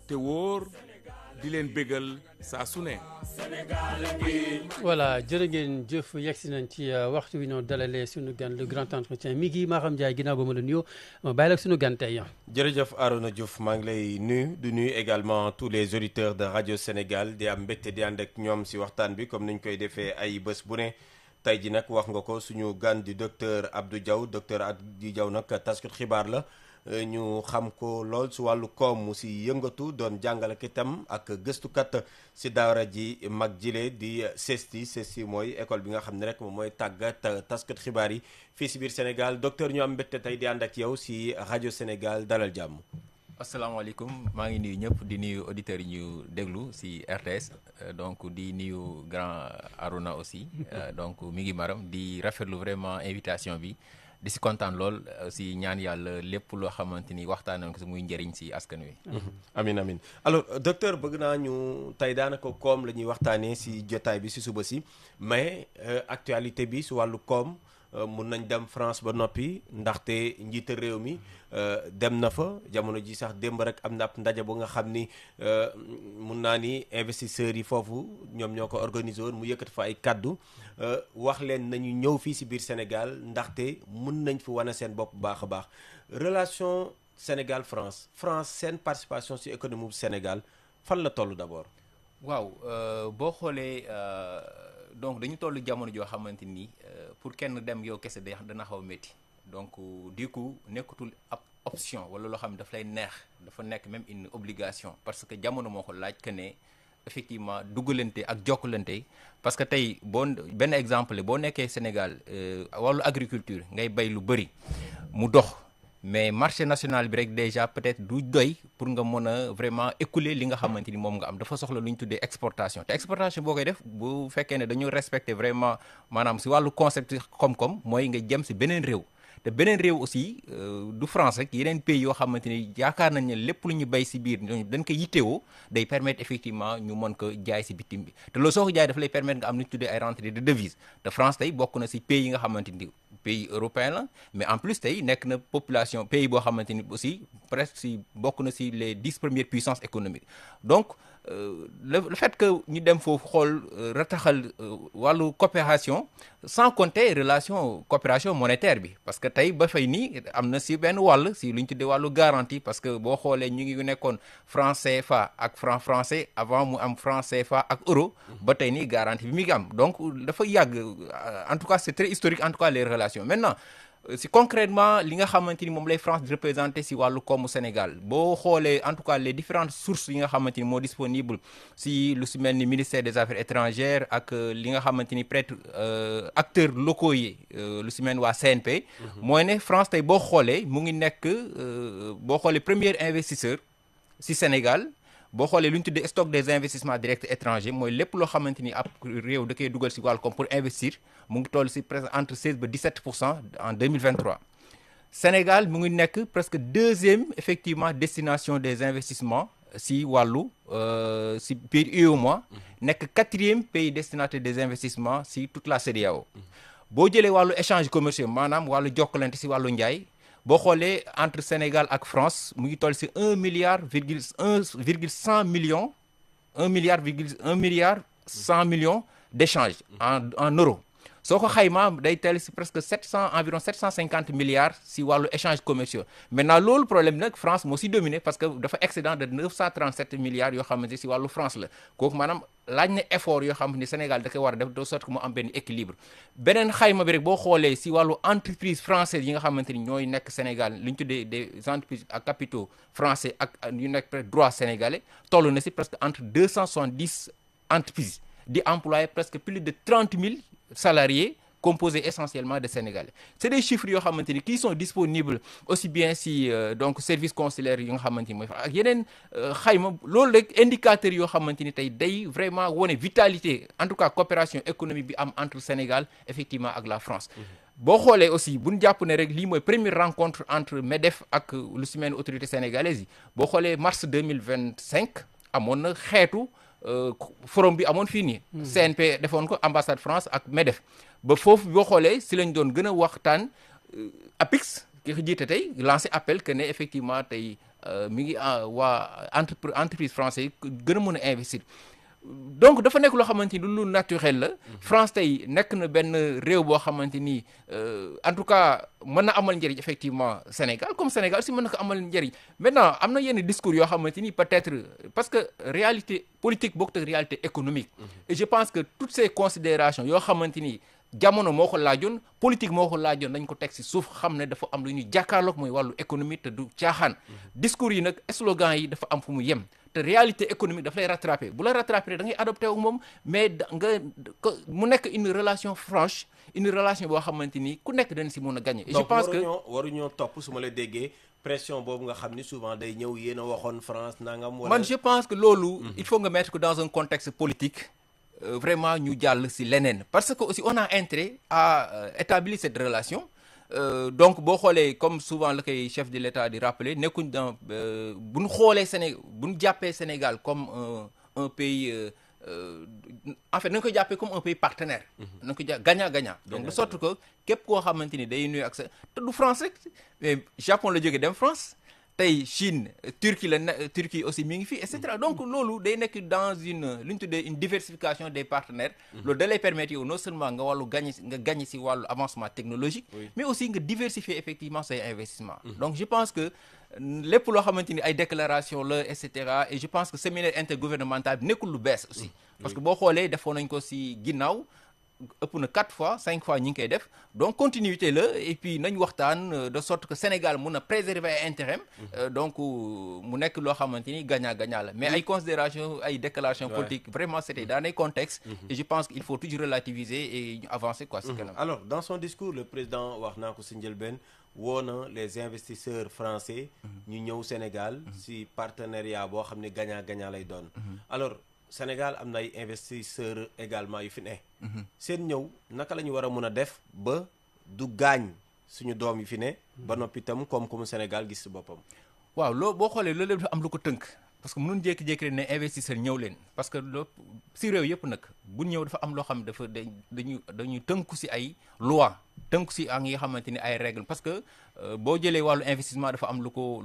te wóor di leen bégal saa su ne. voilà jërë ngeen jëf yegsi nañ ci waxtu wi noonu dalalee suñu gan le grand entretien mi ngi Maham Ndiaye ginnaaw ba ma la nuyoo bàyyi la ak suñu gan tey. jërëjëf Arona Diouf maa ngi lay nuyu di nuyu également tous les auditeurs de Radio Sénégal di am mbégte di ànd ak ñoom si waxtaan bi comme niñ koy defee ay bés bu ne. tey ji nag wax nga ko suñu gan di docteur Abdou Diaw docteur Abdou Diaw nag taskatu xibaar la ñu xam ko lool su wàllu koom mu si yëngatu doon jàngale itam ak gëstukat si daara ji mag jile di CESTI mooy école bi nga xam ne rek moom mooy tàggat taskat xibaar yi fii si biir Sénégal docteur ñu am mbégte tey di ànd ak yow si rajo Sénégal dalal jàmm. asalaamaaleykum maa ngi nuyu ñëpp di nuyu auditeurs yi ñu déglu si RTS donc di nuyu grand Arona aussi donc mi ngi maram di rafetlu vraiment invitation bi. di si kontaan lool si ñaan yàlla lépp loo xamante ni waxtaan ko si muy njëriñ si askan wi. amin amin alors docteur bëgg naa ñu tey daanaka koom la ñuy waxtaanee si jotaay bi si suba si mais actualité bi si wàllu koom mun nañ dem France ba noppi ndaxte njiital réew mi dem na fa jamono ji sax démb rek am na ab ndaje bu nga xam ni mun naa ni investisseurs yi foofu ñoom ñoo ko organisé woon mu yëkkati fa ay kaddu wax leen nañu ñëw fii si biir Sénégal ndaxte mun nañ fi wane seen bopp baax a baax relation Sénégal France seen participation si économie bu Sénégal fan la toll d'abord. waaw boo xoolee donc dañu toll jamono joo xamante ni pour kenn dem yow kese dana xaw a métti donc du coup nekkatul ab option wala loo xam ne daf lay neex dafa nekk même une obligation parce que jamono moo ko laaj que ne effectivement duggalante ak jokkalante parce que tey benn exemple boo nekkee Sénégal wàllu agriculture ngay bay lu bëri mu dox mais marché national bi rek déjà peut-être du doy pour nga mën a vraiment écouler li nga xamante ni moom nga am dafa soxla lu ñu tuddee exportation te exportation boo koy def bu fekkee ne dañu respecter vraiment maanaam si wàllu concept koom-koom mooy nga jëm si beneen réew te beneen réew aussi du France rek yeneen pays yoo xamante ni yaakaar nañ ne lépp lu ñu bay si biir dañ ko yittewoo day permettre effectivement ñu mën ko jaay si bitim bi te loolu soo ko jaay dafa lay permettre nga am lu ñu tuddee ay rentrées de devises te France tey bokk na si pays yi nga xamante ni pays européen la mais en plus tey nekk na population pays boo xamante ni aussi presque si bokk na si les 10 premières puissances économiques donc le fait que ñu dem foofu xool rataxal wàllu coopération sans compter relation coopération monétaire bi parce que tey ba fay nii am na si benn wàll si lu ñu tuddee wàllu garantie parce que boo xoolee ñu ngi nekkoon franc CFA ak franc français avant mu am franc CFA ak euro ba tey nii garantie bi mi ngi am donc dafa yàgg en tout cas c'est très historique en tout cas les relations maintenant si concrètement li nga xamante ni moom lay France di représenté si wàllu koomu Sénégal boo xoolee en tout cas les différentes sources yi nga xamante ni moo disponible si lu si mel ni ministère des affaires étrangères ak li nga xamante ni peut-être acteurs locaux yi lu si mel ni waa CNP. mooy ne France tey boo xoolee mu ngi nekk boo xoolee premier investisseur si Sénégal. boo xoolee lu ñu tuddee stock des investissements directs étrangers mooy lépp loo xamante ni ab réew da koy dugal si wàllu koom pour investir mu ngi toll si presque entre 16 ba 17% en 2023 Sénégal mu ngi nekk presque deuxième effectivement destination des investissements si wàllu si biir UEMOA nekk quatrième pays destinataire des investissements si toute la CEDEAO boo jëlee wàllu échange commerciaux maanaam wàllu jokkalante si wàllu njaay boo xoolee entre Sénégal ak France mu ngi toll si 1 milliard virgule 100 millions d'échanges en euros soo ko xaymaa day teel si presque environ 750 milliards si wàllu échanges commerciaux maintenant loolu problème nag France moo si dominé parce que dafa excédent de 937 milliards yoo xamante si wàllu France la kooku maanaam laaj na effort yoo xam ne Sénégal da koy war a def de sorte que mu am benn équilibre beneen xayma bi rek boo xoolee si wàllu entreprise française yi nga xamante ni ñooy nekk Sénégal li ñu tuddee des entreprises à capitaux français ak yu nekk presque droit sénégalais toll na si presque entre 270 entreprises di employer presque plus de 30 000 salariés composés essentiellement de Sénégalais c'est des chiffres yoo xamante ni qui sont disponibles aussi bien si donc service consulaire yi nga xamante ni mooy ak yeneen xayma loolu rek indicateurs yoo xamante ni tey day vraiment wane vitalité en tout cas coopération économique bi am entre Sénégal effectivement ak la France boo xoolee aussi bu ñu jàpp ne rek lii mooy première rencontre entre MEDEF ak lu si mel ni autorité sénégalaise yi boo xoolee mars 2025 amoon na xeetu forum bi amoon fii nii CNP defoon ko ambassade France ak MEDEF ba foofu boo xoolee si lañ doon gën a waxtaan APIX ki ko jiite tey lancé appel que ne effectivement tey mi ngi waa entreprise français gën a mën a investir. Donc dafa nekk loo xamante ni lu naturel la. France tey nekk na benn réew boo xamante ni en tout cas mën na amal njëriñ effectivement Sénégal comme Sénégal aussi mën na ko amal njëriñ. Maintenant am na yenn discours yoo xamante ni peut-être parce que réalité politique bokkut ak réalité économique. Et je pense que toutes ces considérations yoo xamante ni jamono moo ko laajoon politique moo ko laajoon dañ ko teg ci suuf xam ne dafa am lu ñuy jàkkaarloog mooy wàllu économie te du caaxaan. Discours yi nag slogan yi dafa am fu mu yem. te réalité économique daf lay rattraper bu la rattraper da ngay adopté wu moom mais mu nekk une relation franche une relation boo xamante ni ku nekk dañ si mën a gagner. Et je pense que waruñoo topp su ma la déggee pression boobu nga xam ni souvent day ñëw yéen a waxoon France nangam. wala man je pense que loolu. il faut nga mettre que dans un contexte politique. Vraiment ñu jàll si leneen parce que aussi on a intérêt à établir cette relation. Donc boo xoolee comme souvent la koy chef de l'État di rappeler nekkuñ dans bu ñu xoolee Sénégal bu ñu jàppee Sénégal comme un pays en fait nañu ko jàppee comme un pays partenaire. nañu ko jàpp gagnant-gagnant. Donc de sorte que képp koo xamante ni day nuyu ak sa te du France rek mais Japon la jógee dem France tey Chine Turquie aussi mi ngi fi et cetera donc loolu day nekk dans une lu ñu tuddee une diversification des partenaires. Loolu da lay permettre yow non seulement nga gagner si wàllu avancement technologique. Mais aussi nga diversifier effectivement say investissements. Donc je pense que lépp loo xamante ni ay déclaration la et cetera et je pense que séminaire intergouvernemental bi nekkul lu bees aussi. Parce que boo xoolee defoon nañ ko si ginnaaw. ëpp na 4 fois 5 fois ñi ngi koy def donc continuité la et puis nañ waxtaan de sorte que Sénégal mun a préserver ay intérêt donc mu nekk loo xamante ni gagnant-gagnant la mais ay considération ay déclaration politique vraiment c'était dans des contextes et je pense qu'il faut toujours relativiser et avancer quoi si kanam. Alors dans son discours le président wax naa ko si njëlbeen woo na les investisseurs français ñu ñëw Sénégal si partenariat boo xam ne gagnant-gagnant lay doon. Alors Sénégal am na ay investisseurs également yu fi ne. seen ñëw naka la ñu war a mën a def ba du gaañ suñu doom yi fi ne. ba noppi itam koom-koomu Sénégal gis si boppam. waaw boo xoolee loolu dafa am lu ko tënk parce que mënuñ jékki-jékki rek ne investisseur ñëw leen parce que si réew yëpp nag bu ñëw dafa am loo xam ne dañuy tënku si ay loi tënku si ak yi nga xamante ni ay règles parce que boo jëlee wàllu investissement dafa am lu ko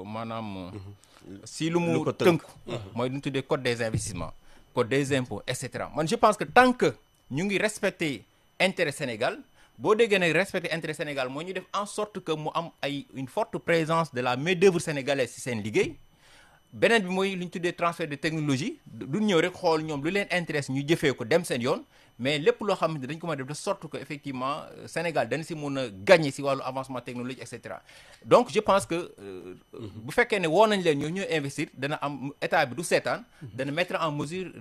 maanaam. si lu mu tënk mooy lu ñu tuddee code des investissements code des impôts et cetera man je pense que tant que ñu ngi respecter intérêt Sénégal boo déggee nag respecter intérêt Sénégal mooy ñu def en sorte que mu am une forte présence de la main-d'œuvre sénégalaise ci seen liggéey beneen bi mooy lu ñu tuddee transfert de technologie du ñëw rek xool ñoom lu leen intéresse ñu jëfee ko dem seen yoon mais lépp loo xamante dañ ko mën a def de sorte que effectivement Sénégal dana si mën a gagner si wàllu avancement technologique et cetera donc je pense que bu fekkee ne woo nañ leen ñoo investir dana am état bi du seetaan dana mettre en mesure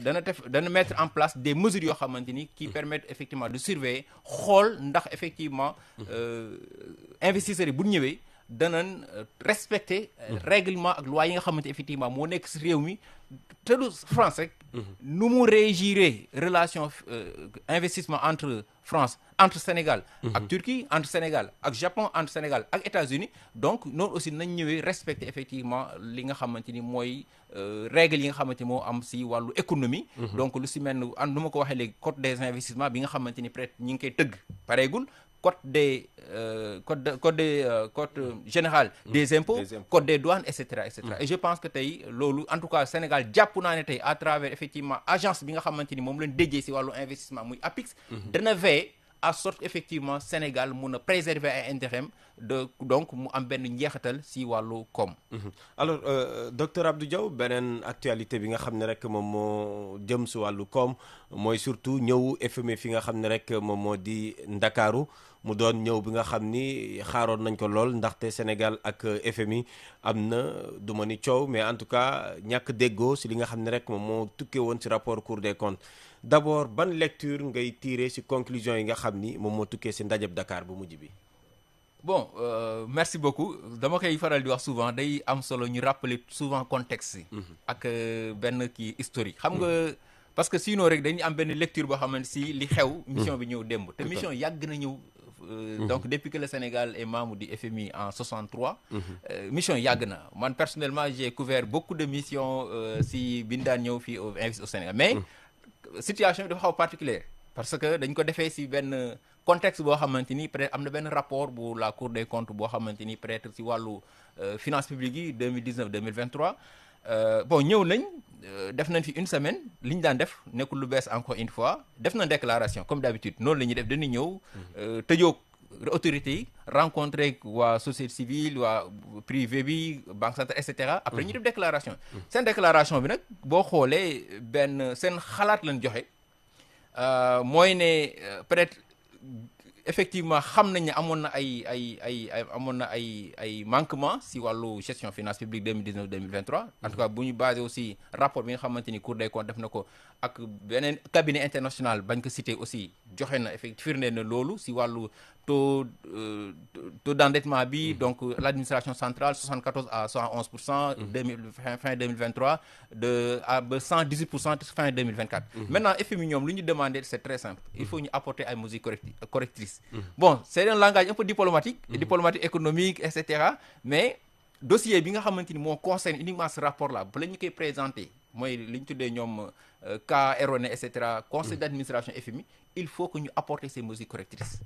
dana mettre en place des mesures yoo xamante ni qui permettent effectivement de surveiller xool ndax effectivement investisseurs yi bu ñëwee danañ respecter règlement ak loi yi nga xamante effectivement moo nekk si réew mi te du France rek nu mu régiré relation investissement entre France entre Sénégal ak Turquie entre Sénégal ak Japon entre Sénégal ak États-Unis donc noonu aussi nañ ñëwee respecter effectivement li nga xamante ni mooy règles yi nga xamante ni moo am si wàllu économie donc lu si mel nu ma ko waxee léegi code des investissements bi nga xamante ni peut-être ñi ngi koy tëgg pareegul code général des impôts code des douanes et cetera et je pense que tey loolu en tout cas Sénégal jàpp naa ne tey à travers effectivement agence bi nga xamante ni moom leen déjee si wàllu investissement muy APIX dana veiller à sorte effectivement Sénégal mun a préserver ay intérêt donc mu am benn njeexital si wàllu koom. Alors docteur Abdou Diaw beneen actualité bi nga xam ne rek moom moo jëm si wàllu koom mooy surtout ñëw FMI fi nga xam ne rek moom moo di Ndakaaru mu doon ñëw bi nga xam ni xaaroon nañ ko lool ndaxte Sénégal ak FMI am na du ma ni coow mais en tout cas ñàkk déggoo si li nga xam ne rek moom moo tukkee woon si rapport Cour des comptes d'abord ban lecture ngay tirer si conclusion yi nga xam ni moom moo tukkee si ndajeb Dakar bu mujj bi. Bon merci beaucoup dama koy faral di wax souvent day am solo ñu rappeler souvent contexte yi ak benn kii historique xam nga parce que sinon rek dañuy am benn lecture boo xamante si li xew mission bi ñëw démb te mission yàgg na ñëw donc depuis que le Sénégal est membre du FMI en 63 mission yàgg na man personnellement j'ai couvert beaucoup de missions si bi ñu daan ñëw fii au Sénégal mais situation bi dafa xaw particulière parce que dañ ko defee si benn contexte boo xamante ni peut-être am na benn rapport bu la Cour des comptes boo xamante ni peut-être si wàllu finance publique yi 2019 2023 bon ñëw nañ def nañ fi une semaine li ñu daan def nekkul lu bees encore une fois def na déclaration comme d'habitude noonu la ñuy def dañuy ñëw tëjoog autorités yi rencontrer waa société civile waa privé bi banque centrale et cetera après ñu def déclaration seen déclaration bi nag boo xoolee benn seen xalaat lañ joxe mooy ne peut-être effectivement xam nañ ne amoon na ay manquements si wàllu gestion finance publique 2019 2023 en tout cas bu ñu basé aussi rapport bi nga xamante ni Cour des comptes def na ko ak beneen cabinet international bañ ko cité aussi joxe na effectivement firnde na loolu si wàllu taux d'endettement bi donc l'administration centrale 74 à 111% fin 2023 ba 118% fin 2024 maintenant FMI ñoom lu ñu demandé c'est très simple il faut ñu apporter ay mesures correctrices bon c'est un langage un peu diplomatique économique et cetera mais dossier bi nga xamante ni moo concerne uniquement ce rapport là ba la ñu koy présenter mooy li ñu tuddee ñoom cas erroné et cetera conseil d'administration FMI il faut que ñu apporter ces mesures correctrices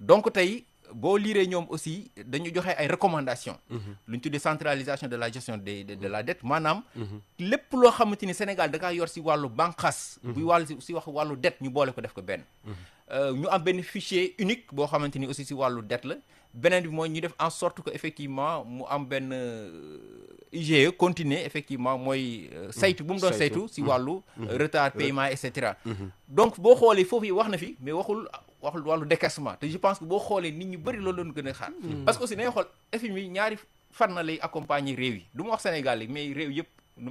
donc tey boo liiree ñoom aussi dañu joxe ay recommandations lu ñu tuddee centralisation de la gestion de la dette maanaam lépp loo xamante ni Sénégal da kaa yor si wàllu bànqaas buy wàllu si wax wàllu dette ñu boole ko def ko benn ñu am benn fichier unique boo xamante ni aussi si wàllu dette la beneen bi mooy ñu def en sorte que effectivement mu am benn IGE continuer effectivement mooy saytu bu mu doon saytu si wàllu retard paiement et cetera donc boo xoolee foofu yi wax na fi mais waxul wàllu décaissement te je pense que boo xoolee nit ñu bëri loolu doon gën a xaar parce que aussi nañu xool FMI ñaari fan na lay accompagner réew yi du ma wax Sénégal yi mais réew yëpp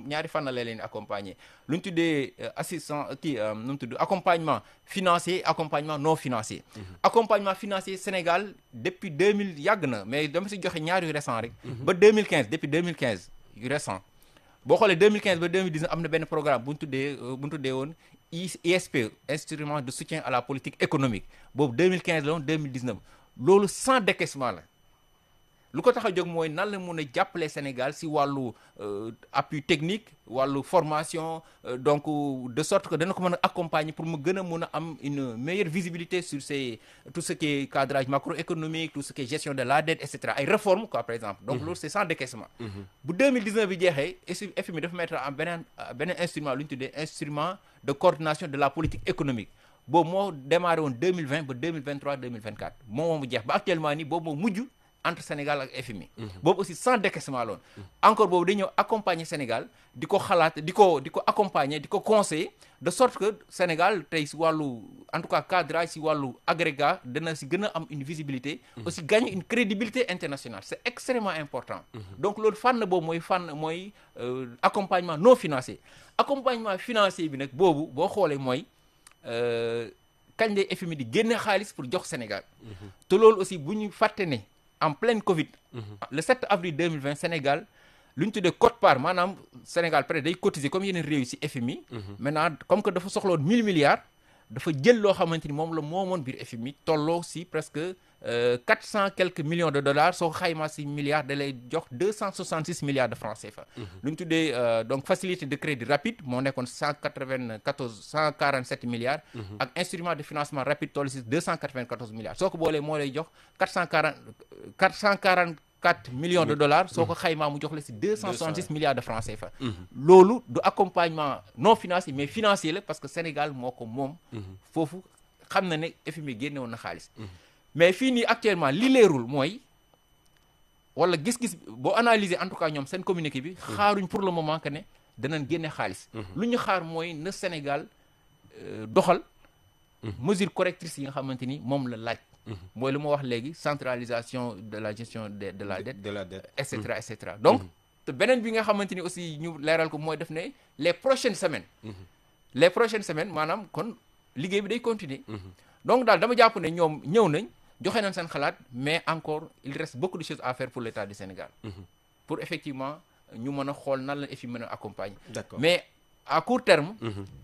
ñaari fan na lay leen accompagner lu ñu tuddee assistance nu mu tudd accompagnement financier accompagnement non financier accompagnement financier Sénégal depuis 2000 yàgg na mais dama si joxe ñaar yu récent rek ba 2015 depuis 2015 yu récent boo xoolee 2015 ba 2019 am na benn programme bu ñu tuddee woon ISP instrument de soutien à la politique économique boobu 2015 la woon 2019 loolu sans décaissement la lu ko tax a jóg mooy nan la mun a jàppale Sénégal si wàllu appui technique wàllu formation donc de sorte que dana ko mën a accompagner pour mu gën a mun a am une meilleure visibilité sur tout ce qui est cadrage macroéconomique tout ce qui est gestion de la dette et cetera ay réformes quoi par exemple donc loolu c'est sans décaissement bu 2019 bi jeexee FMI dafa mettre en beneen instrument lu ñu tuddee instrument de coordination de la politique économique boobu moo démarré woon 2020 ba 2023 2024 moo mu jeex ba actuellement nii boobu moo mujj entre Sénégal ak FMI boobu aussi sans décaissement loon encore boobu day ñëw accompagner Sénégal di ko xalaat di ko accompagner di ko conseiller de sorte que Sénégal tey si wàllu en tout cas cadrage si wàllu agrégat dana si gën a am une visibilité aussi gagner une crédibilité internationale c'est extrêmement important donc loolu fànn boobu mooy accompagnement non financier accompagnement financier bi nag boobu boo xoolee mooy kañ lay FMI di génne xaalis pour jox Sénégal te loolu aussi bu ñu fàtte ne en pleine Covid le 7 avril 2020 Sénégal lu ñu tuddee quote-part maanaam Sénégal peut-être day cotiser comme yeneen réew yi ci FMI maintenant comme que dafa soxloon 1000 milliards dafa jël loo xamante ni moom la moomoon biir FMI tolloo ci presque 400 quelques millions de dollars soo ko xaymaa ci milliards da lay jox 266 milliards de francs CFA lu ñu tuddee donc facilité de crédit rapide moo nekkoon 147 milliards ak instrument de financement rapide toll ci 294 milliards soo ko boolee moo lay jox 444 millions de dollars soo ko xaymaa mu jox la ci 266 milliards de francs CFA loolu du accompagnement non financier mais financier la parce que Sénégal moo ko moom foofu xam na ne FMI génne woon na xaalis mais fii nii actuellement li leerul mooy wala gis-gis boo analyser en tout cas ñoom seen communiqué bi xaaruñ pour le moment que ne danañ génne xaalis lu ñu xaar mooy na Sénégal doxal mesure correctrice yi nga xamante ni moom la laaj mooy lu ma wax léegi centralisation de la gestion de la dette et cetera et cetera donc te beneen bi nga xamante ni aussi ñu leeral ko mooy def ne les prochaines semaines maanaam kon liggéey bi day continuer donc daal dama jàpp ne ñoom ñëw nañ joxe nañ seen xalaat mais encore il reste beaucoup de choses à faire pour l'État du Sénégal pour effectivement ñu mën a xool nan la FMI mën a accompagner mais à court terme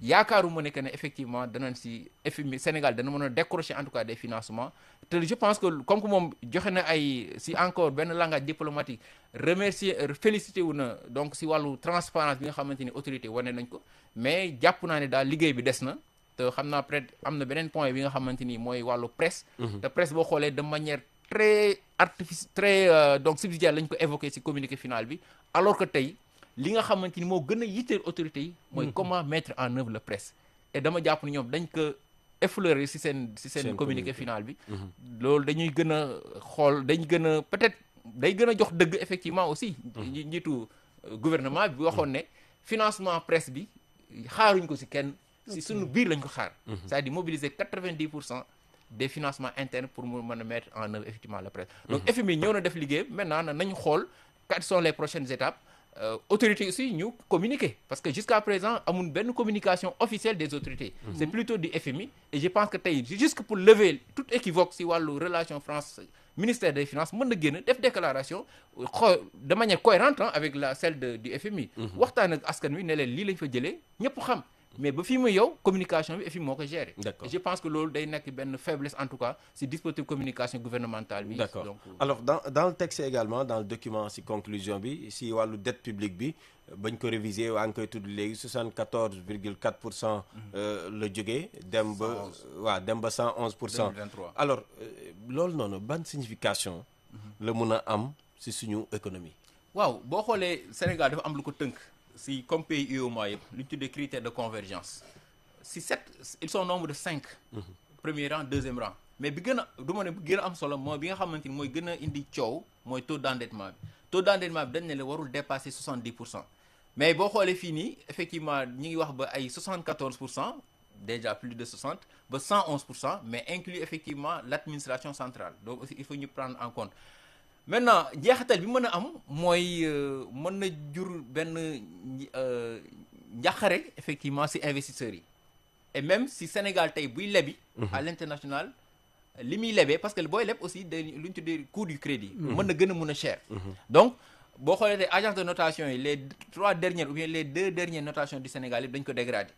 yaakaaruma ne que ne effectivement danañ si FMI Sénégal dana mën a décrocher en tout cas des financements te je pense que comme que moom joxe na ay si encore benn langage diplomatique félicité wu na donc si wàllu transparence bi nga xamante ni autorité wane nañ ko mais jàpp naa ne daal liggéey bi des na te xam naa peut-être am na beneen point bi nga xamante ni mooy wàllu presse. te presse boo xoolee de manière très donc subsidiaire lañ ko évoqué ci communiqué final bi alors que tey li nga xamante ni moo gën a yitteel autorités yi. mooy comment mettre en œuvre la presse. et dama jàpp ni ñoom dañ ko effleurer ci seen communiqué final bi. loolu dañuy gën a xool dañ gën a peut-être day gën a jox dëgg effectivement aussi. njiitu gouvernement bi waxoon ne financement presse bi xaaruñ ko ci kenn. ci suñu biir lañ ko xaar. c'est-à-dire mobiliser 90% des financements internes pour mu mën a mettre en œuvre effectivement la presse. donc FMI ñëw na def liggéey maintenant nañu xool quelles sont les prochaines étapes. Autorités aussi ñu communiquer parce que jusqu'à présent amul benn communication officielle des autorités. C'est plutôt du FMI et je pense que tey juste pour lever tout équivoque ci wàllu relation France ministère des finances mën na génn def déclaration de manière cohérente avec celle du FMI. waxtaan ak askan wi ne leen lii lañ fa jëlee ñëpp xam. mais ba fii muy yow communication bi FMI moo ko gérer. D'accord. Et je pense que loolu day nekk benn faiblesse en tout cas ci dispositif communication gouvernementale bi. D'accord. donc Alors dans le texte également dans le document ci conclusion bi ci wàllu dette publique bi bañ ko réviser waa ngi koy tudd léegi 74,4% la jógee dem ba waaw dem ba 111%. 2023. Alors loolu noonu ban signification la mun a am ci suñu économie. waaw boo xoolee Sénégal dafa am lu ko tënk si comme pays UEMOA yëpp lu ñu tuddee critères de convergence si 7 ils sont nombre de 5. premier rang deuxième rang mais bi gën a du ma ne bi gën a am solo mooy bi nga xamante ni mooy gën a indi coow mooy taux d'endettement bi taux d'endettement bi dañ ne la warul dépasser 70%. mais boo xoolee fii nii effectivement ñi ngi wax ba ay 74%, déjà plus de 60 ba 111%, mais inclut effectivement l'administration centrale donc aussi il faut ñu prendre en compte. Maintenant jeexital bi mën a am mooy mën na jur benn njaqare effectivement ci investisseurs yi et même si Sénégal tey buy lebi à l'international li muy lebee parce que booy leb aussi day lu ñu tuddee coût du crédit mën na gën a mën a cher. Donc boo xoolee tey agence de notation yi les 3 dernières ou bien les 2 dernières notations du Sénégal yi dañ ko dégradé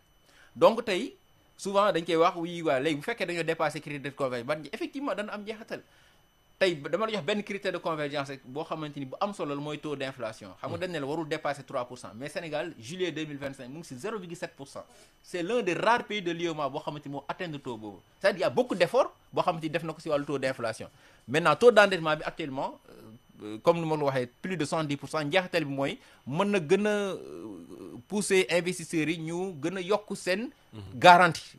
donc tey souvent dañ koy wax oui waa léegi bu fekkee dañoo dépassé critère de convergence ban effectivement dana am jeexital. tey dama la jox benn critère de convergence rek boo xamante ni bu am solo la mooy taux d'inflation xam nga dañ ne la warul dépasser 3%, mais Sénégal juillet 2025 mu ngi ci 0,7%. C'est l'un des rares pays de l'UEMOA boo xamante ni moo atteindre taux boobu c'est-à-dire il y a beaucoup d'efforts boo xamante ni def na ko ci wàllu taux d'inflation. Maintenant taux d'endettement bi actuellement comme ni ma la waxee plus de 70%, njeexital bi mooy mën na gën a pousser investisseurs yi ñu gën a yokk seen garantie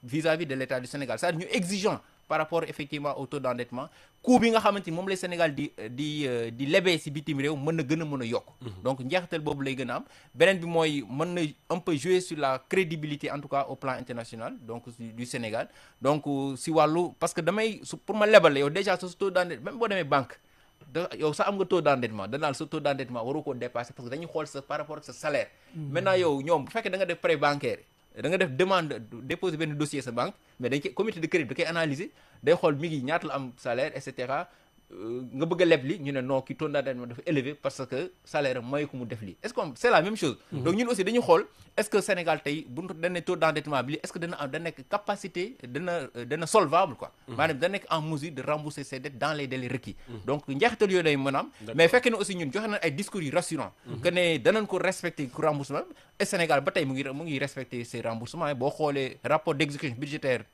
vis-à-vis de l'État du Sénégal, c'est-à-dire ñu exigeant par rapport effectivement au taux d'endettement coût bi nga xamante ni moom lay Sénégal di lebee ci bitim réew mën na gën a mën a yokk. Donc njeexital boobu lay gën a am beneen bi mooy mën na un peu jouer sur la crédibilité en tout cas au plan international donc du Sénégal donc ci wàllu parce que pour ma lebal la yow déjà sa taux d'endettement même boo demee banque yow sax am nga taux d'endettement danaa sa taux d'endettement waru koo dépasser parce que dañuy xool sa par rapport ak sa salaire. Maintenant yow ñoom bu fekkee da nga def prêt bancaire da nga def demande déposer benn dossier sa banque mais dañ koy comité de crédit da koy analyser day xool mi ngi ñaata la am salaire et cetera nga bëgg a leb li ñu ne non ki taux d'endettement dafa élevé parce que salaire am may ko mu def lii est-ce que c'est la même chose. Donc ñun aussi dañuy xool est-ce que Sénégal tey bu ñu dañ ne taux d'endettement bi lii est-ce que dana nekk capacité dana solvable quoi. maanaam dana nekk en mesure de rembourser ses dettes dans les délais requis. Donc njeexital yooyu day mën a am. mais fekk na aussi ñun joxe nañ ay discours yu rassurants. que ne danañ ko respecter ku remboursement et Sénégal ba tey mu ngi respecter ses remboursements boo xoolee rapport d'exécution budgétaire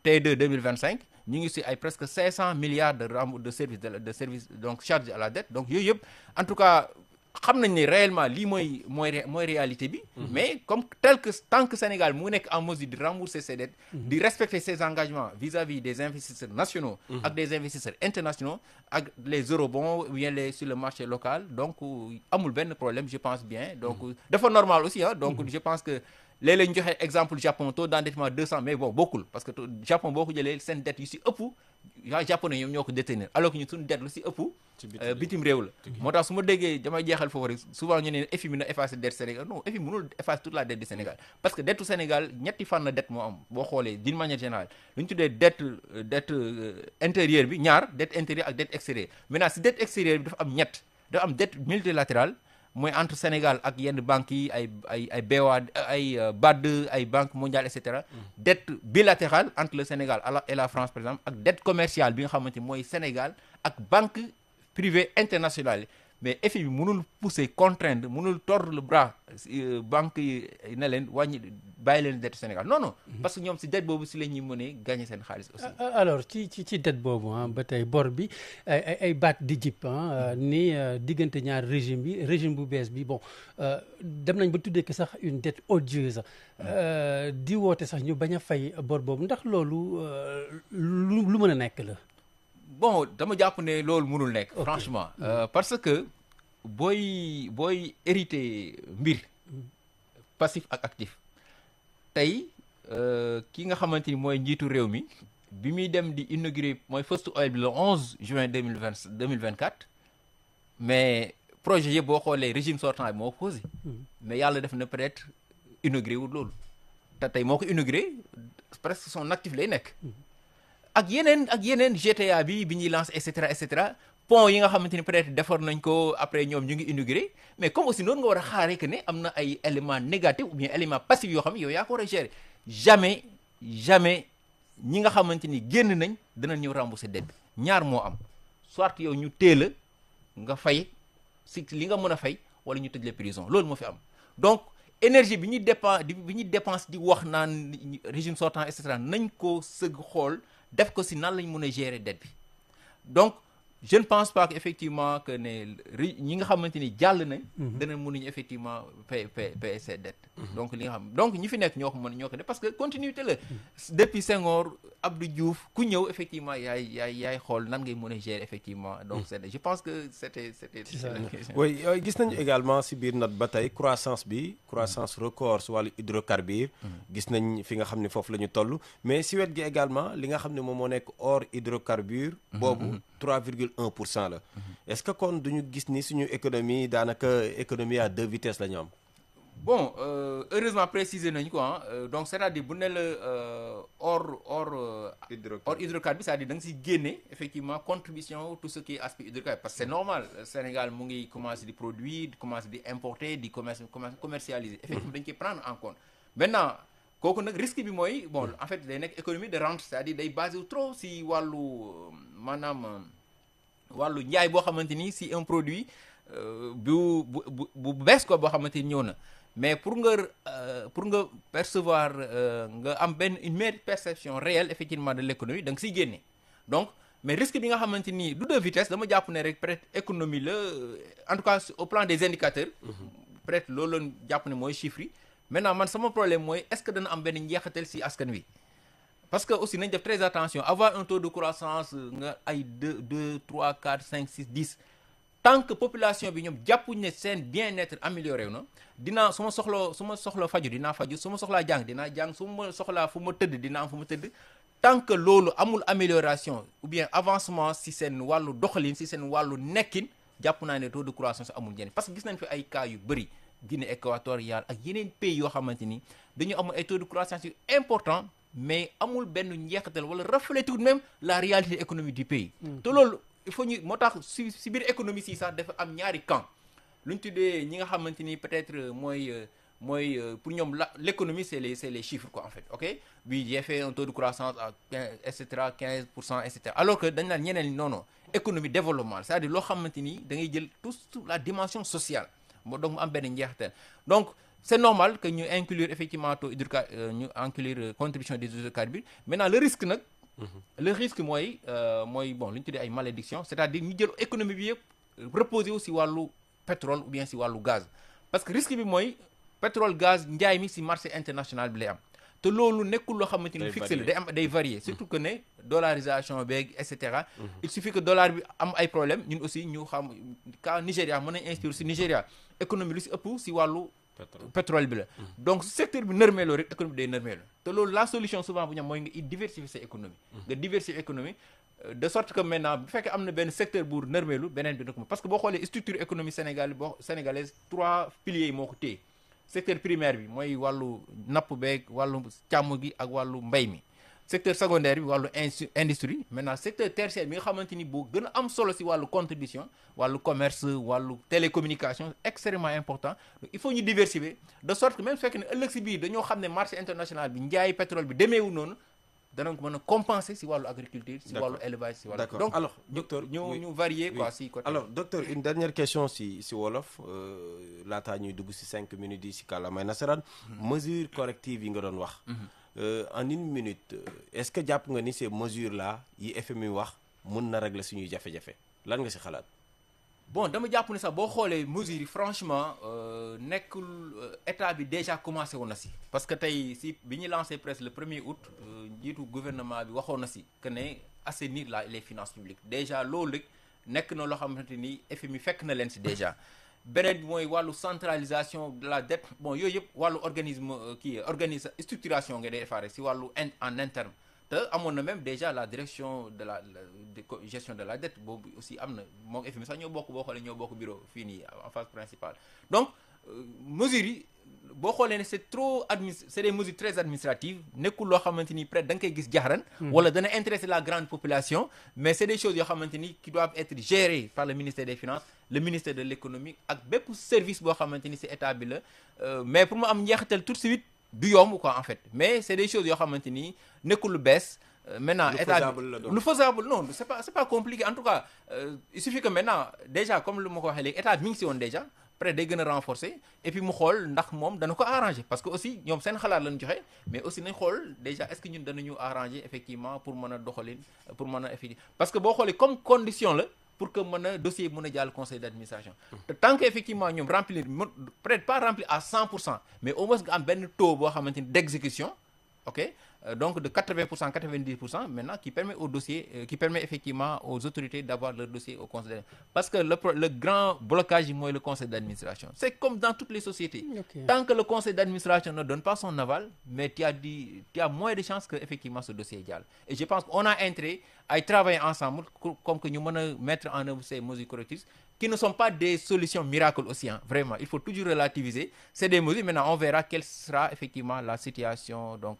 T2 2025 ñu ngi ci ay presque 500 milliards de services donc charge à la dette donc yooyu yëpp en tout cas xam nañ ne réellement lii mooy réalité bi. mais comme tant que Sénégal mu nekk en mesure de rembourser ses dettes. di respecter ses engagements vis-à-vis des investisseurs nationaux. ak des investisseurs internationaux ak les eurobonds ou bien sur le marché local donc amul benn problème je pense bien donc dafa normal aussi donc je pense que. léeg-léeg ñu joxe exemple Japon taux d'endettement 200 mais bon bokkul parce que Japon boo ko jëlee seen dette yu ci ëpp japonais ñoom ñoo ko détenir alors que ñun suñu dette lu ci ëpp bitim réew la moo tax su ma déggee damay jeexal foofu rek souvent ñu ne FMI na effacer dette Sénégal non FMI mënul effacer toute la dette du Sénégal parce que dettu Sénégal ñetti fànn dette moo am boo xoolee d'une manière générale lu ñu tuddee dette intérieure bi ñaar dette intérieure ak dette extérieure maintenant ci dette extérieure bi dafa am dette multilatérale mooy entre Sénégal ak yenn banques yi ay BOAD ay BAD ay banque mondiale et cetera. dette bilatérale entre le Sénégal et la France par exemple ak dette commerciale bi nga xamante ni mooy Sénégal ak banque privée internationale mais FMI mënul pousser contraindre mënul tordre le bras banque yi ne leen wàññi bàyyi leen dette Sénégal non parce que ñoom si dette boobu si la ñuy mënee gagner seen xaalis aussi. alors ci dette boobu ba tey bor bi ay baat di jip ni diggante ñaar régime bu bees bi bon dem nañ ba tuddee que sax une dette odieuse di woote sax ñu bañ a fay bor boobu ndax loolu lu mën a nekk la. bon dama jàpp ne loolu mënul nekk. franchement parce que booy hérité mbir passif ak actif tey ki nga xamante ni mooy njiitu réew mi bi muy dem di inaugurer mooy first oil bi le 11 juin 2024 mais projet yëpp boo xoolee régime sortant bi moo posé mais yàlla def na peut-être inauguré wul loolu te tey moo ko inauguré presque son actif lay nekk ak yeneen GTA bi ñuy lancé et cetera pont yi nga xamante ni peut-être defar nañ ko après ñoom ñu ngi inauguré mais comme aussi noonu nga war a xaaree que ne am na ay éléments négatifs ou bien éléments passifs yoo xam ne yow yaa ko war a gérer jamais ñi nga xamante ni génn nañ danañ ñëw rembourser dette bi ñaar moo am soit yow ñu teel a nga fay si li nga mën a fay wala ñu tëj la prison loolu moo fi am donc énergie bi ñuy dépense di wax naan régime sortant et cetera nañ ko sëgg xool def ko si nan lañ mën a gérer dette bi donc je ne pense pas que effectivement que ne ñi nga xamante ni jàll nañ. dana mënuñu effectivement payer ces dettes. donc li nga xam donc ñi fi nekk ñoo ko def parce que continuité la. depuis Senghor Abdou Diouf ku ñëw effectivement yaay xool nan ngay mën a gérer effectivement donc je pense que c'était. oui gis nañu également si biir note ba tey croissance record si wàllu hydrocarbures. gis nañ fi nga xam ne foofu la ñu toll mais si wet gi également li nga xam ne moom moo nekk hors hydrocarbures. boobu 3,1% la. est-ce que kon duñu gis ni suñu économie daanaka économie à 2 vitesses la ñu am. bon heureusement préciser nañu quoi donc c'est-à-dire bu ne la hors hydrocarbures bi c'est-à-dire da nga siy génne effectivement contribution tout ce qui est aspect hydrocarbures parce que c'est normal Sénégal mu ngi commencer di produire di commencer di importer di commercialiser effectivement dañ koy prendre en compte maintenant kooku nag risque bi mooy bon en fait day nekk économie de rente c'est-à-dire day basé trop si wàllu maanaam wàllu njaay boo xamante ni si un produit bu bees ko boo xamante ni ñëw na mais pour nga percevoir nga am une meilleure perception réelle effectivement de l'économie da nga siy génne donc mais risque bi nga xamante ni du de vitesse dama jàpp ne rek peut-être économie la en tout cas au plan des indicateurs peut-être loolu la jàpp ne mooy chiffres yi maintenant man sama problème mooy est-ce que dana am benn njeexital si askan wi parce que aussi nañ def très attention avoir un taux de croissance nga ay 2 3 4 5 6 10 tant que population bi ñoom jàppuñ ne seen bien-être amélioré na dinaa su ma soxla faju dinaa faju su ma soxlaa jàng dinaa jàng su ma soxlaa fu ma tëdd dinaa am fu ma tëdd tant que loolu amul amélioration ou bien avancement si seen wàllu doxalin si seen wàllu nekkin jàpp naa ne taux de croissance amul njëriñ parce que gis nañ fi ay cas yu bëri Guinée équatoriale ak yeneen pays yoo xamante ni dañu amul ay taux de croissance yu important mais amul benn njeexital wala refléter tout de même la réalité économique du pays te loolu il faut ñu moo tax si biir économie si sax dafa am ñaari camp lu ñu tuddee ñi nga xamante ni peut-être mooy pour ñoom l'économie c'est les chiffres quoi en fait ok bi j'ai fait un taux de croissance à 15 et cetera 15% et cetera alors que dañ naan ñeneen non économie développement c'est-à-dire loo xamante ni da ngay jël toute la dimension sociale moo donc mu am benn njeexital donc c'est normal que ñu inclure effectivement taux ñu inclure contribution des hydrocarbures maintenant le risque nag le risque mooy bon lu ñu tuddee ay malédiction c'est-à-dire ñu jël économie bi yëpp reposer wu si wàllu pétrole ou bien si wàllu gaz parce que risque bi mooy pétrole gaz njaay mi si marché international bi lay am te loolu nekkul loo xamante ni fixé la day varier surtout que ne dollarisation beeg et cetera il suffit que dollar bi am ay problème ñun aussi ñu xam cas Nigéria mën nañ inspirer si Nigéria économie lu si ëpp si wàllu pétrole bi la donc secteur bi nërmeeloo rek économie day nërmeeloo te loolu la solution souvent bu ñam mooy nga diversifier sa économie nga diversifier économie de sorte que maintenant bu fekkee am na benn secteur bu nërmeelu beneen bi parce que boo xoolee structure économie sénégalaise 3 piliers yi moo ko téye secteur primaire bi mooy wàllu napp beeg wàllu càmm gi ak wàllu mbay mi secteur secondaire bi wàllu industrie maintenant secteur tertiaire bi nga xamante ni boo gën a am solo si wàllu contribution wàllu commerce wàllu télécommunication extrêmement important donc il faut ñu diversifier de sorte que même su fekkee ne ëllëg si biir dañoo xam ne marché international bi njaay pétrole bi demeewul noonu danañ ko mën a compenser si wàllu agriculture si D'accord. wàllu élevage si wàllu D'accord. donc Alors, docteur, ñu oui. ñu varier quoi Oui. si côté Alors docteur, une dernière question si wolof laataa ñuy dugg si 5 minutes yi si kàllaamay nasaraan. mesures correctives yi nga doon wax. En une minute est-ce que jàpp nga ni ces mesures là yi FMI wax mun na régler suñuy jafe-jafe lan nga si xalaat. bon dama jàpp ne sax boo xoolee mesures yi franchement nekkul état bi déjà commencé woon na si parce que tey si bi ñu lancé presque le 1er août njiitu gouvernement bi waxoon na si que ne assainir les finances publiques déjà loolu rek nekk na loo xamante ni FMI fekk na leen si déjà beneen bi mooy wàllu centralisation de la dette bon yooyu yëpp wàllu organisme structuration nga defaree si wàllu en interne te amoon na même déjà la direction de gestion de la dette boobu aussi am na moom FMI sax ñoo bokk boo xoolee ñoo bokk bureau fii nii en phase principale donc mesures yi boo xoolee ne c'est des mesures très administratives nekkul loo xamante ni peut-être da nga koy gis jaxaran wala dana intéresser la grande population mais c'est des choses yoo xamante ni qui doivent être gérées par le ministère des finances le ministère de l'économie ak bépp service boo xamante ni ci état bi la mais pour mu am njeexital tout de suite du yomb quoi en fait mais c'est des choses yoo xamante ni nekkul lu bees maintenant état lu faisable non c'est pas compliqué en tout cas il suffit que maintenant déjà comme lu ma ko waxee léegi état bi mi ngi ci woon déjà peut-être day gën a renforcer et puis mu xool ndax moom dana ko arranger parce que aussi ñoom seen xalaat lañu joxe mais aussi nañ xool déjà est-ce que ñun danañu arranger effectivement pour mën a doxalin pour mën a effectivement parce que boo xoolee comme condition la pour que mën a dossier mën a jàll conseil d'administration te tant que effectivement ñoom remplir peut-être pas remplir à 100% mais au moins nga am benn taux boo xamante ni d'exécution ok donc de 80% 90% maintenant qui permet au dossier qui permet effectivement aux autorités d'avoir leur dossier au conseil d'administration parce que le grand blocage yi mooy le conseil d'administration c'est comme dans toutes les sociétés tant que le conseil d'administration ne donne pas son aval mais tu as moins de chances que effectivement ce dossier jàll et je pense qu'on a intérêt à travailler ensemble comme que ñu mën a mettre en œuvre ces mesures correctrices qui ne sont pas des solutions miracles aussi vraiment il faut toujours relativiser c'est des mesures maintenant on verra quelle sera effectivement la situation donc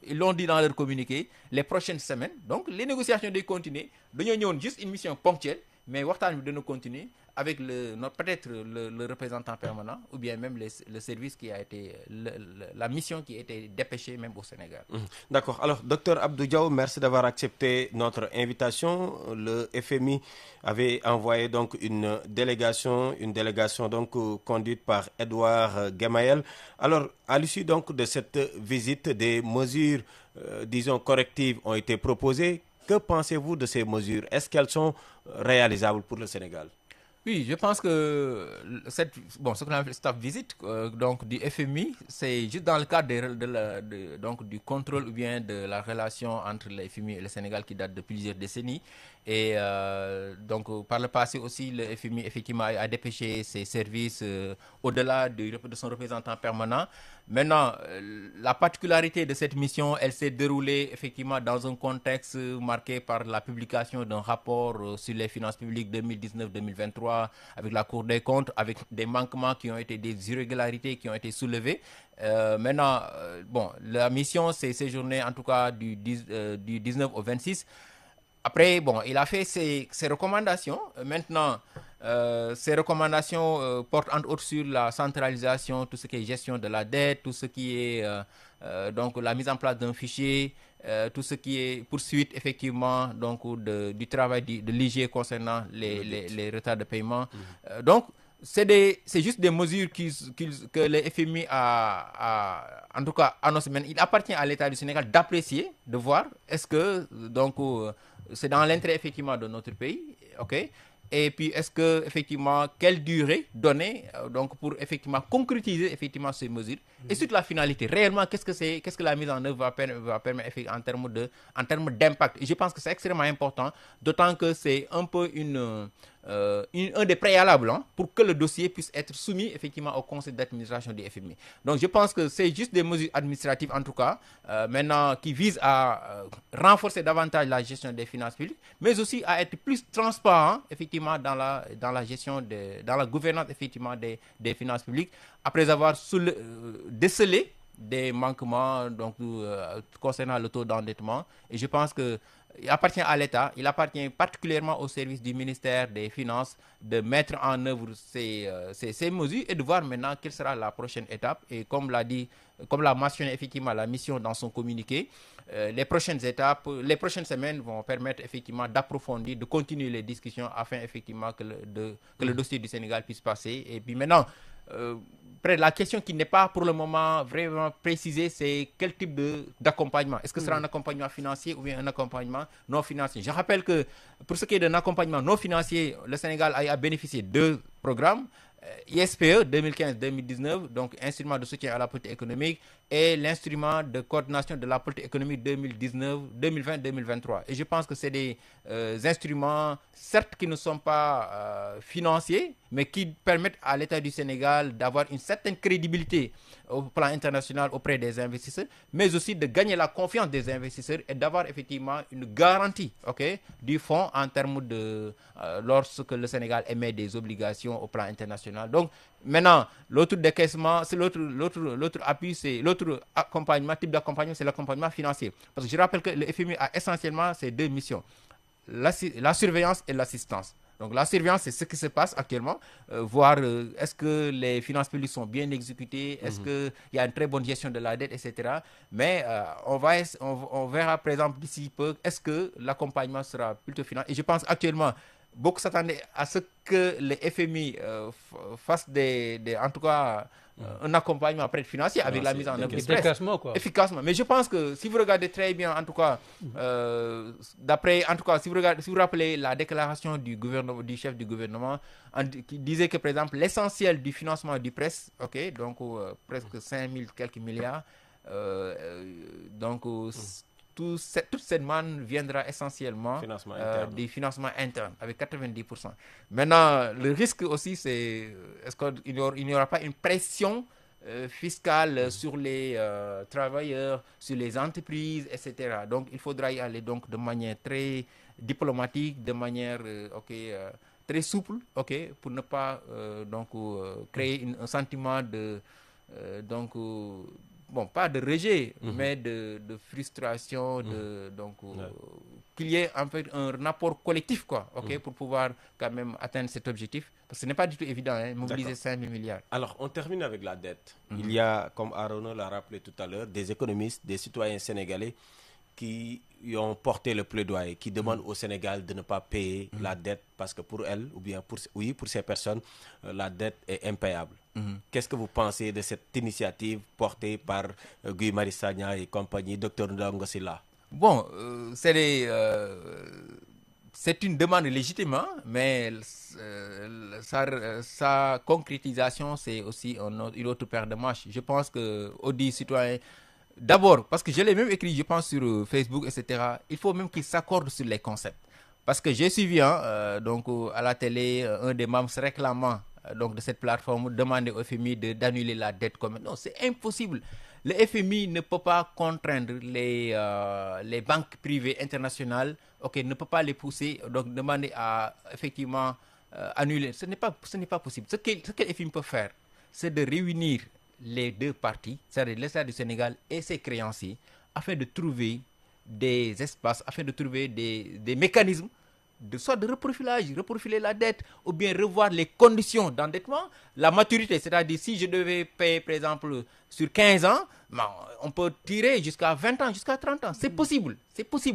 ils l'ont dit dans leur communiqué les prochaines semaines donc les négociations day continuer dañoo ñëwoon juste une mission ponctuelle mais waxtaan bi dana continuer avec peut-être le représentant permanent ou bien même le service qui a été la mission qui a été dépêchée même au Sénégal. D'accord. Alors docteur Abdou Diaw, merci d'avoir accepté notre invitation. Le FMI avait envoyé donc une délégation donc conduite par Edouard Gemayel. Alors à l'issue donc de cette visite, des mesures disons correctives ont été proposées. Que pensez-vous de ces mesures? Est-ce qu'elles sont réalisables pour le Sénégal? Oui, je pense que ce qu'on appelle staff visite donc du FMI, c'est juste dans le cadre donc du contrôle ou bien de la relation entre le FMI et le Sénégal qui date de plusieurs décennies. Et donc par le passé aussi, le FMI effectivement a dépêché ses services au-delà de son représentant permanent. Maintenant, la particularité de cette mission, elle s'est déroulée effectivement dans un contexte marqué par la publication d'un rapport sur les finances publiques 2019-2023 avec la Cour des comptes, avec des manquements qui ont été des irrégularités qui ont été soulevées. Maintenant, la mission s'est séjournée en tout cas du 19 au 26. Après, il a fait ses recommandations. Maintenant, ces recommandations portent entre autres sur la centralisation, tout ce qui est gestion de la dette, tout ce qui est donc la mise en place d'un fichier, tout ce qui est poursuite effectivement donc du travail de l'IG concernant les retards de paiement. Donc, c'est juste des mesures que le FMI a en tout cas annoncé. Il appartient à l'État du Sénégal d'apprécier, de voir est-ce que donc c'est dans l'intérêt effectivement de notre pays, ok? Et puis est-ce que effectivement quelle durée donner donc pour effectivement concrétiser effectivement ces mesures et surtout la finalité réellement qu'est-ce que la mise en œuvre va permettre en termes d'impact. Et je pense que c'est extrêmement important, d'autant que c'est un peu un des préalables pour que le dossier puisse être soumis effectivement au conseil d'administration du FMI. Donc je pense que c'est juste des mesures administratives en tout cas maintenant qui visent à renforcer davantage la gestion des finances publiques, mais aussi à être plus transparent effectivement dans la gestion dans la gouvernance effectivement des finances publiques après avoir décelé des manquements donc concernant le taux d'endettement. Et je pense que il appartient à l'État, il appartient particulièrement au service du ministère des Finances de mettre en œuvre ces mesures et de voir maintenant quelle sera la prochaine étape. Et comme l'a mentionné effectivement la mission dans son communiqué, les prochaines étapes, les prochaines semaines vont permettre effectivement d'approfondir, de continuer les discussions afin effectivement que le dossier du Sénégal puisse passer. Et puis maintenant, la question qui n'est pas pour le moment vraiment précisée, c'est quel type d'accompagnement. Est-ce que ce sera un accompagnement financier ou bien un accompagnement non financier? Je rappelle que pour ce qui est d'un accompagnement non financier, le Sénégal a bénéficié de 2 programmes. ISPE 2015-2019, donc instrument de soutien à la politique économique, et l'instrument de coordination de la politique économique 2020-2023. Et je pense que c'est des instruments, certes, qui ne sont pas financiers, mais qui permettent à l'État du Sénégal d'avoir une certaine crédibilité au plan international auprès des investisseurs, mais aussi de gagner la confiance des investisseurs et d'avoir effectivement une garantie, du fonds en termes de lorsque le Sénégal émet des obligations au plan international. Donc maintenant, l'autre décaissement, c'est l'autre appui, c'est l'autre accompagnement, type d'accompagnement, c'est l'accompagnement financier. Parce que je rappelle que le FMI a essentiellement ces 2 missions, la surveillance et l'assistance. Donc la surveillance, c'est ce qui se passe actuellement, voir est-ce que les finances publiques sont bien exécutées, est-ce qu'il y a une très bonne gestion de la dette, etc. Mais on verra par exemple d'ici peu, est-ce que l'accompagnement sera plutôt financier. Et je pense actuellement, beaucoup s'attendaient à ce que le FMI fasse en tout cas, un accompagnement financier avec la mise en œuvre efficacement. Mais je pense que si vous regardez très bien, en tout cas, si vous rappelez la déclaration du chef du gouvernement, qui disait que par exemple l'essentiel du financement du presse, donc presque 5 000 quelques milliards, toute cette manne viendra essentiellement des financements internes, avec 90%. Maintenant, le risque aussi, c'est est-ce qu'il n'y aura pas une pression fiscale sur les travailleurs, sur les entreprises, etc. Donc, il faudra y aller donc, de manière très diplomatique, de manière très souple, pour ne pas créer un sentiment de... pas de rejet, mais de frustration, qu'il y ait en fait un apport collectif, pour pouvoir quand même atteindre cet objectif. Parce que ce n'est pas du tout évident, mobiliser 5 000 milliards. Alors, on termine avec la dette. Il y a, comme Arona l'a rappelé tout à l'heure, des économistes, des citoyens sénégalais qui ont porté le plaidoyer, qui demandent au Sénégal de ne pas payer la dette parce que pour elles, ou bien pour ces personnes, la dette est impayable. Qu'est-ce que vous pensez de cette initiative portée par Guy Marius Sagna et compagnie, Dr Ndongo Sylla? Bon, c'est une demande légitime, mais sa concrétisation, c'est aussi une autre paire de manches. Je pense qu'Audi citoyen, d'abord, parce que je l'ai même écrit, je pense, sur Facebook, etc., il faut même qu'ils s'accordent sur les concepts. Parce que j'ai suivi à la télé un des membres réclamant de cette plateforme demander au FMI d'annuler la dette commune. Non, c'est impossible. Le FMI ne peut pas contraindre les banques privées internationales, ne peut pas les pousser, donc demander à effectivement annuler. Ce n'est pas possible. Ce que le FMI peut faire, c'est de réunir les 2 parties, c'est-à-dire l'État du Sénégal et ses créanciers, afin de trouver des espaces, afin de trouver des mécanismes soit de reprofiler la dette, ou bien revoir les conditions d'endettement, la maturité, c'est-à-dire si je devais payer par exemple sur 15 ans, on peut tirer jusqu'à 20 ans, jusqu'à 30 ans, c'est possible.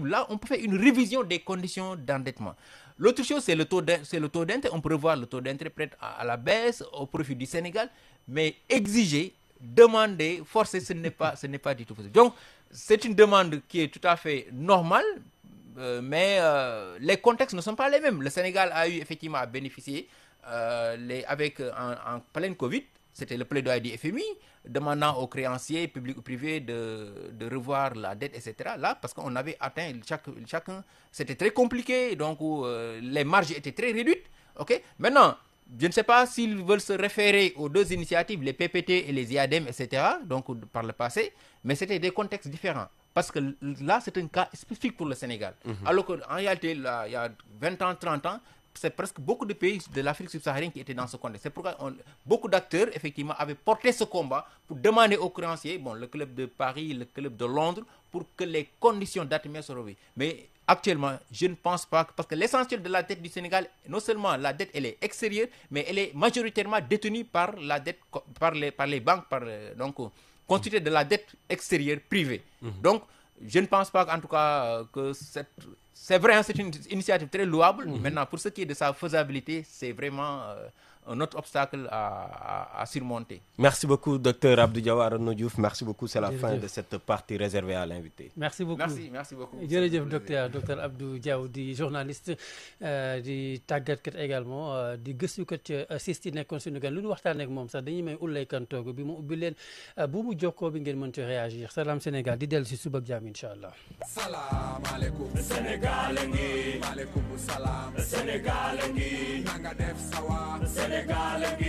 Là, on peut faire une révision des conditions d'endettement. L'autre chose, c'est le taux d'intérêt, on peut revoir le taux d'intérêt peut-être à la baisse, au profit du Sénégal, mais exiger, demander, forcer, ce n'est pas du tout possible. Donc, c'est une demande qui est tout à fait normale, mais les contextes ne sont pas les mêmes. Le Sénégal a eu effectivement à bénéficier en pleine Covid. C'était le plaidoyer du FMI demandant aux créanciers publics ou privés de revoir la dette, etc. Là, parce qu'on avait atteint chacun, c'était très compliqué, donc les marges étaient très réduites. Maintenant, je ne sais pas s'ils veulent se référer aux 2 initiatives, les PPT et les IADEM, etc., donc par le passé, mais c'était des contextes différents. Parce que là, c'est un cas spécifique pour le Sénégal. Alors qu'en réalité, là, il y a 20 ans, 30 ans, c'est presque beaucoup de pays de l'Afrique subsaharienne qui étaient dans ce contexte. C'est pourquoi beaucoup d'acteurs, effectivement, avaient porté ce combat pour demander aux créanciers, le club de Paris, le club de Londres, pour que les conditions d'atteinte soient revues. Mais actuellement, je ne pense pas parce que l'essentiel de la dette du Sénégal, non seulement la dette elle est extérieure, mais elle est majoritairement détenue par la dette par les banques, donc constituée de la dette extérieure privée. Donc je ne pense pas en tout cas que c'est vrai, hein, c'est une initiative très louable. Maintenant, pour ce qui est de sa faisabilité, c'est vraiment un autre obstacle à surmonter. Merci beaucoup, docteur Abdou Diaw Arona Diouf. Merci beaucoup, c'est la fin de cette partie réservée à l'invité. Merci beaucoup. Merci beaucoup. jërëjëf docteur Abdou Diaw di journaliste di tàggatkat également di gëstukat ca CISTI nekkoon suñu gan lu ñu waxtaan ak moom sax dañuy may ullay kantoogu bi mu ubbi leen bu mu jokkoo bi ngeen mën ci réagir Salam Sénégal di dellu si suba ak jàmm incha allah. salaamaaleykum Sénégal ngi maaleykum salaam Sénégal ngi nanga def sawa Sénégal ngi